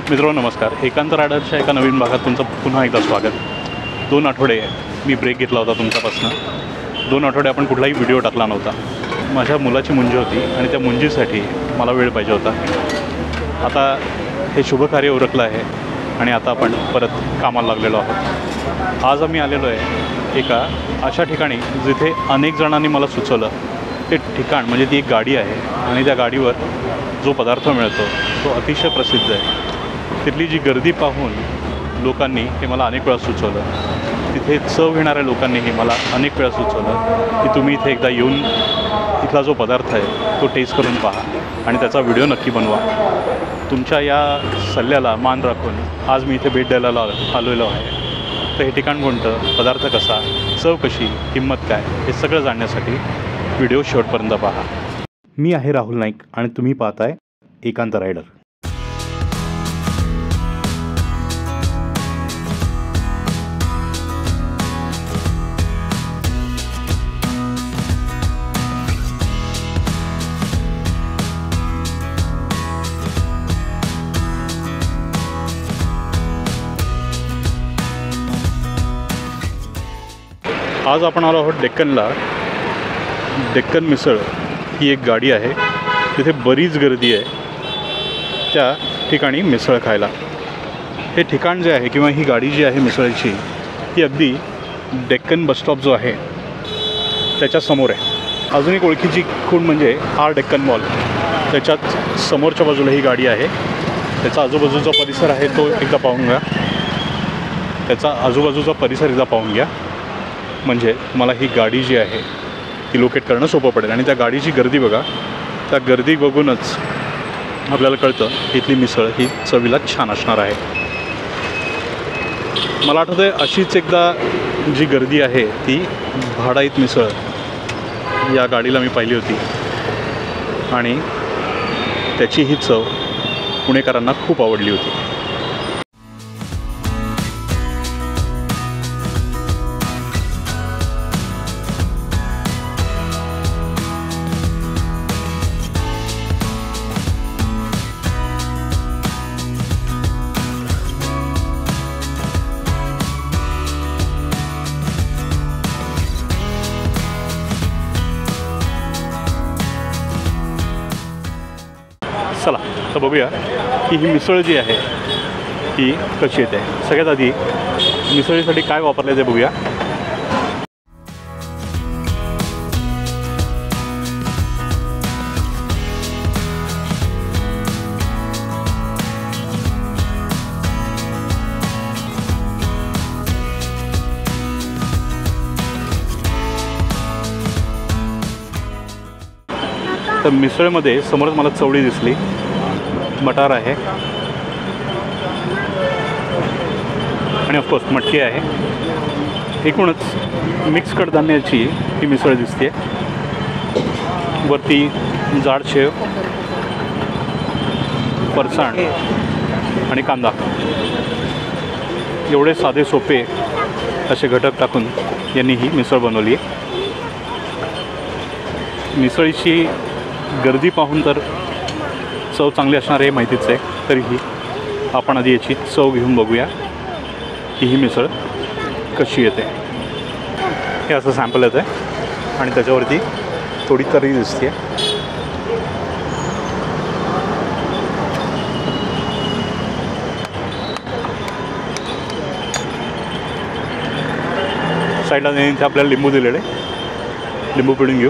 मित्रांनो नमस्कार. एकांत रायडरच्या एका नवीन भागात तुमचं पुन्हा एकदा स्वागत. 2 आठवडे मी ब्रेक घेतला होता तुमच्यापासून. 2 आठवडे आपण कुठलाही व्हिडिओ टाकला नव्हता. माझ्या मुलाची मुंजी होती आणि त्या मुंजीसाठी मला वेळ पाहिजे होता. आता हे शुभकार्य उरकलं आहे आणि आता आपण परत कामाला लागलेलो आहोत. आज आम्ही आलेलो आहे एका अशा ठिकाणी जिथे अनेक जणांनी मला सुचवलं. ते ठिकाण म्हणजे ती एक गाडी आहे आणि त्या गाडीवर जो पदार्थ मिळतो तो अतिशय प्रसिद्ध आहे. तिथली जी गर्दी पाहून लोकांनी हे मला अनेक वेळा सुचवलं. तिथे चव घेणाऱ्या लोकांनीही मला अनेक वेळा सुचवलं की तुम्ही इथे एकदा येऊन इथला जो पदार्थ आहे तो टेस्ट करून पहा आणि त्याचा व्हिडिओ नक्की बनवा. तुमच्या या सल्ल्याला मान राखून आज मी इथे भेट द्यायला आलेलो आहे. तर हे ठिकाण कोणतं, पदार्थ कसा, चव कशी, किंमत काय, हे सगळं जाणण्यासाठी व्हिडिओ शेवटपर्यंत पहा. मी आहे राहुल नाईक आणि तुम्ही पाहताय एकांत रायडर. आज आपण आलो आहोत डेक्कनला. डेक्कन मिसळ ही एक गाडी आहे. तिथे बरीच गर्दी आहे त्या ठिकाणी मिसळ खायला. हे ठिकाण जे आहे किंवा ही गाडी जी आहे मिसळची ती अगदी डेक्कन बसस्टॉप जो आहे त्याच्या समोर आहे. अजून एक ओळखीची खूण म्हणजे आर डेक्कन मॉल, त्याच्यात समोरच्या बाजूला ही गाडी आहे. त्याचा आजूबाजूचा परिसर आहे तो एकदा पाहून घ्या. त्याचा आजूबाजूचा परिसर एकदा पाहून घ्या म्हणजे मला ही गाडी जी आहे ती लोकेट करणं सोपं पडेल. आणि त्या गाडीची गर्दी बघा. त्या गर्दी बघूनच आपल्याला कळतं इथली मिसळ ही चवीला छान असणार आहे. मला आठवतं आहे अशीच एकदा जी गर्दी आहे ती भाडाईत मिसळ या गाडीला मी पाहिली होती आणि त्याची ही चव पुणेकरांना खूप आवडली होती. चला तर बघूया की ही मिसळ जी आहे ती कशी येते. सगळ्यात आधी मिसळीसाठी काय वापरले ते बघूया. तर मिसळमध्ये समोरच मला चवळी दिसली, मटार आहे आणि ऑफकोर्स मटकी आहे. एकूणच मिक्स कडधान्याची ही मिसळ दिसते. वरती जाड शेव, फरसाण आणि कांदा एवढे साधे सोपे असे घटक टाकून यांनी ही मिसळ बनवली आहे. मिसळीची गर्दी पाहून तर चव चांगली असणार हे माहितीच आहे. तरीही आपण आधी याची चव घेऊन बघूया की ही मिसळ कशी येते. हे असं सॅम्पल येतं आहे आणि त्याच्यावरती थोडी तर्री दिसते. साईडला इथे आपल्याला लिंबू दिलेले, लिंबू पिळून घेऊ.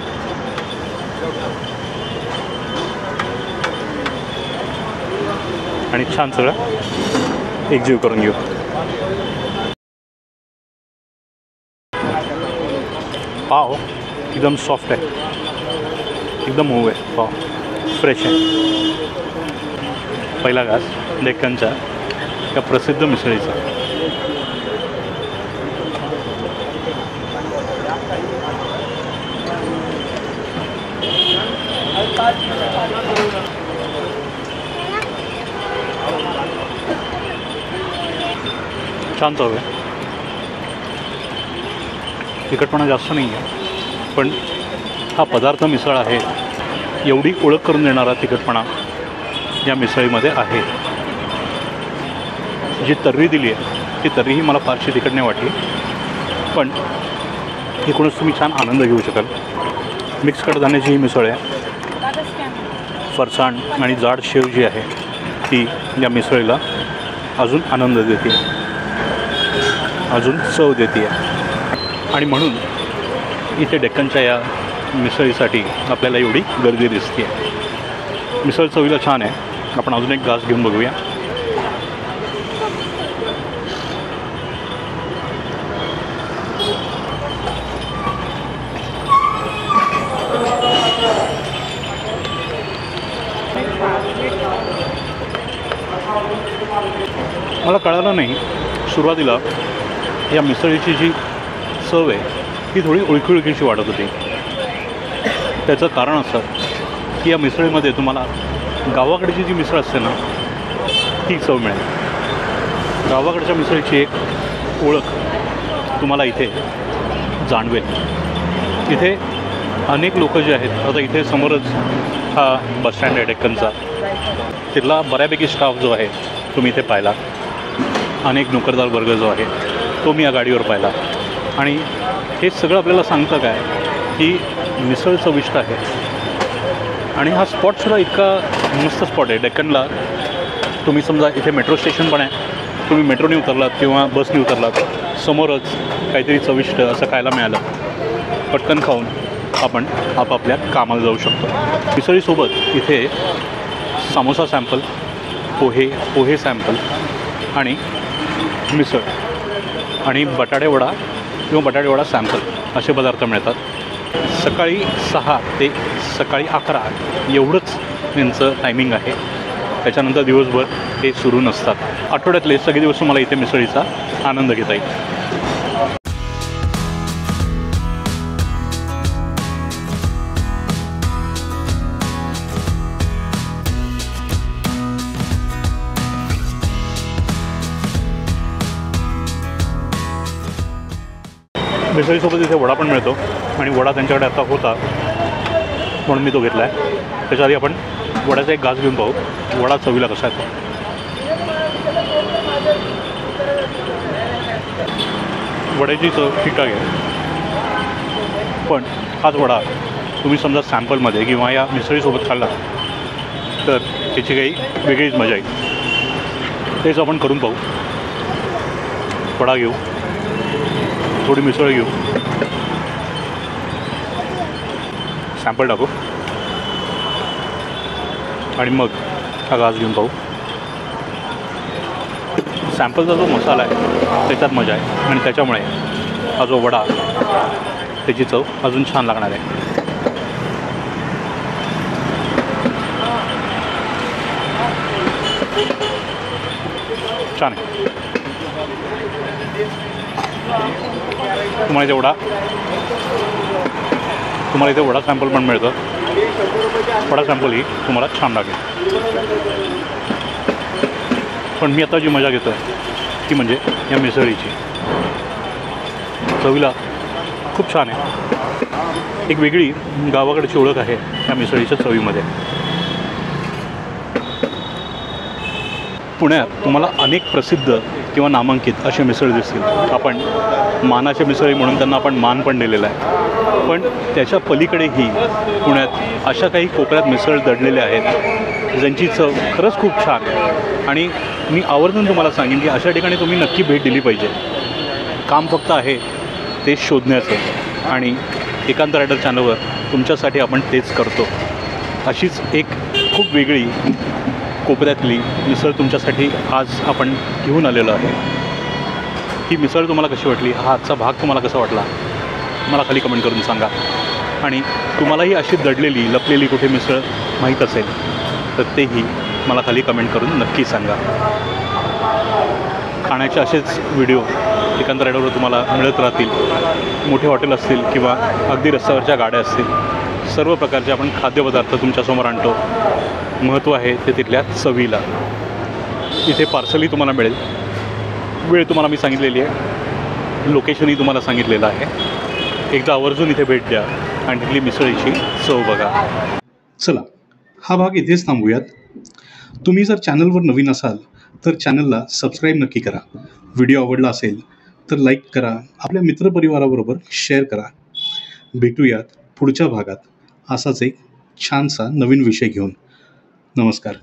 आणि छान सगळं एकजीव करून घेऊ. पाव एकदम सॉफ्ट आहे, एकदम मऊ आहे. पाव फ्रेश आहे. पहिला घास डेक्कनच्या या प्रसिद्ध मिसळीचा. छान चव आहे. तिखटपणा जास्त नाही आहे, पण हा पदार्थ मिसळ आहे एवढी ओळख करून देणारा तिखटपणा या मिसळीमध्ये आहे. जी तर्री दिली आहे ती तर्रीही मला फारशी तिखट नाही वाटली, पण एकूणच तुम्ही छान आनंद घेऊ शकाल. मिक्स कडधान्याची ही मिसळ आहे. फरसाण आणि जाड शेव जी आहे ती या मिसळीला अजून आनंद देते, अजून चव देते. आणि म्हणून इथे डेक्कनच्या या मिसळीसाठी आपल्याला एवढी गर्दी दिसते आहे. मिसळ चवीला छान आहे. आपण अजून एक घास घेऊन बघूया. मला कळालं नाही सुरुवातीला या मिसळीची जी चव आहे ती थोडी उळखी वाटत होती. त्याचं कारण असं की या मिसळीमध्ये तुम्हाला गावाकडची जी मिसळ असते ना ती चव मिळेल. गावाकडच्या मिसळीची एक ओळख तुम्हाला इथे जाणवेल. इथे अनेक लोक जे आहेत, आता इथे समोरच हा बसस्टँड आहे डेक्कनचा, तिथला बऱ्यापैकी स्टाफ जो आहे तुम्ही इथे पाहिला. अनेक नोकरदार वर्ग जो आहे तो मी या गाडीवर पाहिला. आणि हे सगळं आपल्याला सांगतं काय की मिसळ चविष्ट आहे. आणि हा स्पॉटसुद्धा इतका मस्त स्पॉट आहे डेक्कनला. तुम्ही समजा इथे मेट्रो स्टेशन पण आहे, तुम्ही मेट्रोने उतरलात किंवा बसने उतरलात, समोरच काहीतरी चविष्ट असं खायला मिळालं, पटकन खाऊन आपण आपापल्या कामाला जाऊ शकतो. मिसळीसोबत इथे समोसा सॅम्पल, पोहे सॅम्पल आणि मिसळ आणि बटाटे वडा किंवा बटाटे वडा सॅम्पल असे पदार्थ मिळतात. सकाळी 6 ते सकाळी 11 एवढंच यांचं टायमिंग आहे. त्याच्यानंतर दिवसभर हे सुरू नसतात. आठवड्यातले सगळे दिवस तुम्हाला इथे मिसळीचा आनंद घेता येईल. मिसळीसोबत इथे वडा पण मिळतो आणि वडा त्यांच्याकडे आता होता म्हणून मी तो घेतला आहे. त्याच्या आधी आपण वड्याचा एक घास घेऊन पाहू. वडा चवीला कसा आहे तो. वड्याची चव ठीक आहे, पण हाच वडा तुम्ही समजा सॅम्पलमध्ये किंवा या मिसळीसोबत खाल्ला तर त्याची काही वेगळीच मजा येईल. तेच आपण करून पाहू. वडा घेऊ, थोडी मिसळ घेऊ, सॅम्पल टाकू आणि मग हा घास घेऊन पाहू. सॅम्पलचा जो मसाला आहे त्याच्यात मजा आहे आणि त्याच्यामुळे हा जो वडा त्याची चव अजून छान लागणार आहे. छान आहे. तुम्हाला इथे वडा सॅम्पल पण मिळतं. वडा सॅम्पल ही तुम्हाला छान लागेल. पण मी आता जी मजा घेतो आहे ती म्हणजे या मिसळीची. चवीला खूप छान आहे. एक वेगळी गावाकडची ओळख आहे या मिसळीच्या चवीमध्ये. पुण्यात तुम्हाला अनेक प्रसिद्ध किंवा नामांकित असे मिसळ दिसतील. आपण मानाचे मिसळी म्हणून त्यांना आपण मान पण दिलेला आहे. पण त्याच्या पलीकडेही पुण्यात अशा काही कोपऱ्यात मिसळ दडलेल्या आहेत ज्यांची चव खरंच खूप छान आहे. आणि मी आवर्जून तुम्हाला सांगेन की अशा ठिकाणी तुम्ही नक्की भेट दिली पाहिजे. काम फक्त आहे ते शोधण्याचं आणि एकांत रायडर चॅनलवर तुमच्यासाठी आपण तेच करतो. अशीच एक खूप वेगळी कोपऱ्यातली मिसळ तुमच्यासाठी आज आपण घेऊन आलेलो आहे. ही मिसळ तुम्हाला कशी वाटली, हा आजचा भाग तुम्हाला कसा वाटला मला खाली कमेंट करून सांगा. आणि तुम्हालाही अशी दडलेली लपलेली कुठे मिसळ माहीत असेल तर तेही मला खाली कमेंट करून नक्की सांगा. खाण्याचे असेच व्हिडिओ एकांत रायडरवर तुम्हाला मिळत राहतील. मोठे हॉटेल असतील किंवा अगदी रस्त्यावरच्या गाड्या असतील, सर्व प्रकारचे आपण खाद्यपदार्थ तुमच्यासमोर आणतो. महत्त्व आहे ते तिथल्या चवीला. इथे पार्सलही तुम्हाला मिळेल. वेळ तुम्हाला मी सांगितलेली आहे, लोकेशनही तुम्हाला सांगितलेलं आहे. एकदा आवर्जून इथे भेट द्या आणि तिथली मिसळीची चव बघा. चला, हा भाग इथेच थांबूयात. तुम्ही जर चॅनलवर नवीन असाल तर चॅनलला सबस्क्राईब नक्की करा. व्हिडिओ आवडला असेल तर लाईक करा, आपल्या मित्रपरिवाराबरोबर शेअर करा. भेटूयात पुढच्या भागात असाच एक छानसा नवीन विषय घेऊन. नमस्कार.